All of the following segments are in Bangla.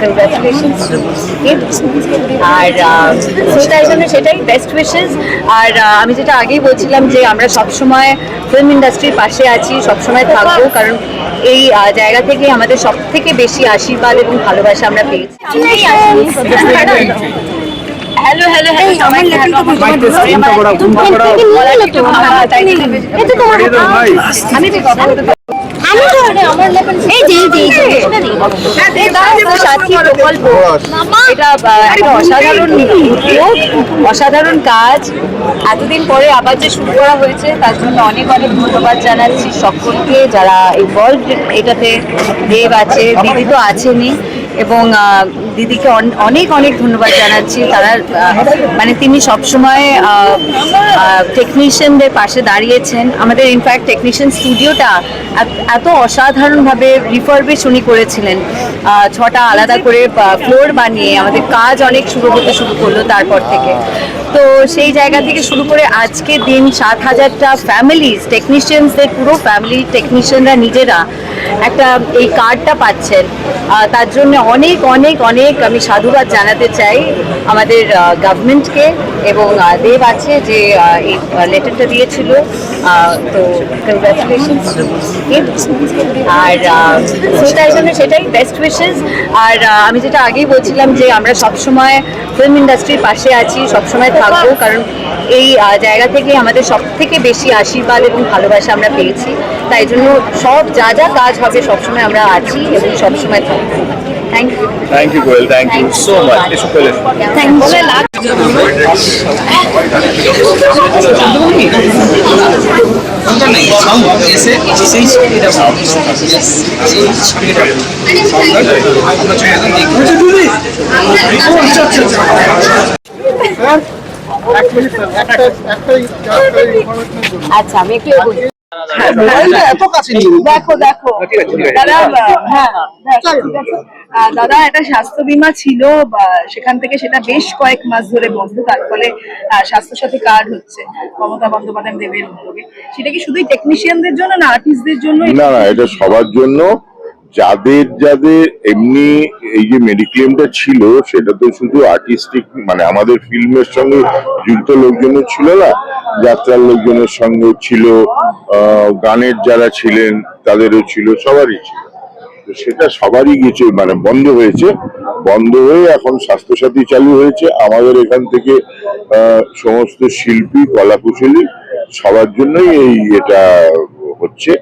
Congratulations to him আর সেটাই বেস্ট উইশেস। আর আমি যেটা আগেই বলছিলাম যে আমরা সবসময় ফিল্ম ইন্ডাস্ট্রির পাশে আছি, সবসময় থাকবো, কারণ এই জায়গা থেকে আমাদের সব থেকে বেশি আশীর্বাদ এবং ভালোবাসা আমরা পেয়েছি। হ্যালো হ্যালো হ্যালো সবাইকে হ্যালো। আমি যে কথা বলতে অসাধারণ কাজ এতদিন পরে আবার যে শুরু করা হয়েছে তার জন্য অনেক অনেক ধন্যবাদ জানাচ্ছি সকলকে যারা ইনভলভ এটাতে। দেব আছে, দিদি তো আছেনই, এবং দিদিকে অনেক অনেক ধন্যবাদ জানাচ্ছি। তারা মানে তিনি সবসময় টেকনিশিয়ানদের পাশে দাঁড়িয়েছেন। আমাদের ইনফ্যাক্ট টেকনিশিয়ান স্টুডিওটা এত অসাধারণভাবে রিফারবিশ উনি করেছিলেন, 6টা আলাদা করে ফ্লোর বানিয়ে আমাদের কাজ অনেক শুরু করলো তারপর থেকে। তো সেই জায়গা থেকে শুরু করে আজকে দিন 7,000টা ফ্যামিলিজ, টেকনিশিয়ানসদের পুরো ফ্যামিলি টেকনিশিয়ানরা নিজেরা একটা এই কার্ডটা পাচ্ছেন, তার জন্য অনেক অনেক অনেক আমি সাধুবাদ জানাতে চাই আমাদের গভর্নমেন্টকে। এবং দেব আছে যে এই লেটারটা দিয়েছিল, তো কংগ্রাচুলেশনস টু হিম। আর সেটাই বেস্ট উইশেস। আর আমি যেটা আগেই বলছিলাম যে আমরা সবসময় ফিল্ম ইন্ডাস্ট্রির পাশে আছি, সবসময় থাকবো, কারণ এই জায়গা থেকে আমাদের সব থেকে বেশি আশীর্বাদ এবং ভালোবাসা আমরা পেয়েছি। তাই জন্য সব যা যা কাজ হবে সবসময় আমরা আছি এবং সবসময় থাকবো। Thank you. Thank you, Goel. Thank you so much. Thank আচ্ছা আমি একটু দেখো দাদা একটা স্বাস্থ্য বীমা ছিল, সেখান থেকে সেটা বেশ কয়েক মাস ধরে বন্ধ, তার ফলে স্বাস্থ্যসাথী কার্ড হচ্ছে মমতা বন্দ্যোপাধ্যায় দেবের উদ্যোগে। সেটা কি শুধুই টেকনিশিয়ানদের জন্য না আর্টিস্টদের জন্য? না, এটা সবার জন্য। যাদের এমনি এই যে মেডিক্লেমটা ছিল সেটা তো শুধু আর্টিস্টিক মানে আমাদের ফিল্মের সঙ্গে যুক্ত লোকজনের ছিল না, যাত্রার লোকজনের সঙ্গে ছিল, গানের যারা ছিলেন তাদেরও ছিল, সবারই ছিল। তো সেটা সবারই গেছে, মানে বন্ধ হয়ে এখন স্বাস্থ্যসাথী চালু হয়েছে। আমাদের এখান থেকে সমস্ত শিল্পী, কলাকুশলী সবার জন্যই এটা হচ্ছে।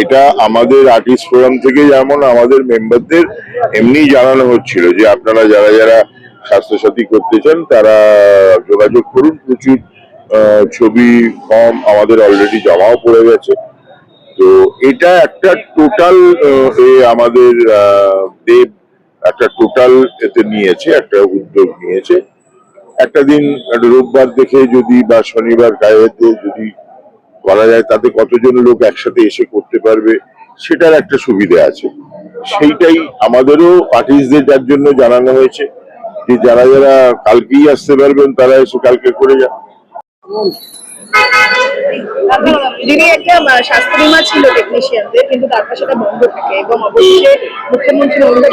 এটা আমাদের আর্টিস্ট ফোরাম থেকে যেমন আমাদের মেম্বারদের এমনি জানানো হচ্ছিল যে আপনারা যারা যারা স্বাস্থ্যসাথী করতে চান তারা যোগাযোগ করুন। প্রচুর ছবি ফর্ম আমাদের অলরেডি জমাও পড়ে গেছে। তো এটা একটা টোটাল আমাদের দেব একটা টোটাল এতে নিয়েছে, একটা উদ্যোগ নিয়েছে। একটা দিন রোববার দেখে যদি বা শনিবার গায়েতে যদি করা যায় তাতে কতজন লোক একসাথে এসে করতে পারবে সেটার একটা সুবিধা আছে। সেইটাই আমাদেরও আর্টিস্টদের যার জন্য জানানো হয়েছে যে যারা যারা কালকেই আসতে পারবেন তারা এসে কালকে করে যান। দিদি একটা স্বাস্থ্য বীমা ছিল টেকনিশিয়ানদের, কিন্তু তারপর সেটা বন্ধ থাকে এবং অবশ্যই মুখ্যমন্ত্রী মমতা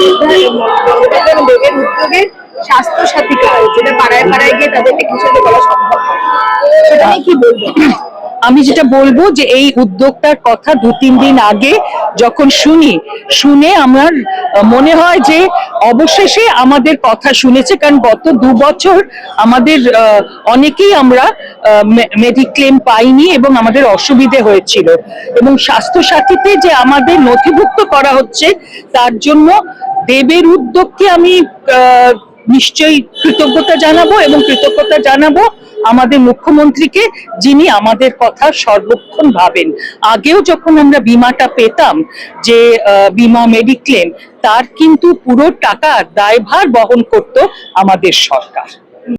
বন্দ্যোপাধ্যায় এবং দেবের উদ্যোগে স্বাস্থ্যসাথী কার্ড, যেটা পাড়ায় পাড়ায় গিয়ে তাদের টেকনিশিয়ানদের বলা সম্ভব হয়, সেটা নিয়ে কি বলবো? আমি যেটা বলবো যে এই উদ্যোগটার কথা 2-3 দিন আগে যখন শুনে আমার মনে হয় যে অবশেষে আমাদের কথা শুনেছে, কারণ গত 2 বছর আমাদের অনেকেই আমরা মেডিক্লেম পাইনি এবং আমাদের অসুবিধে হয়েছিল, এবং স্বাস্থ্যসাথীতে যে আমাদের নথিভুক্ত করা হচ্ছে তার জন্য দেবের উদ্যোগকে আমি নিশ্চয়ই কৃতজ্ঞতা জানাবো আমাদের মুখ্যমন্ত্রীকে, যিনি আমাদের কথা সর্বক্ষণ ভাবেন। আগেও যখন আমরা বীমাটা পেতাম, যে বীমা মেডিক্লেম, তার কিন্তু পুরো টাকা দায়ভার বহন করত আমাদের সরকার।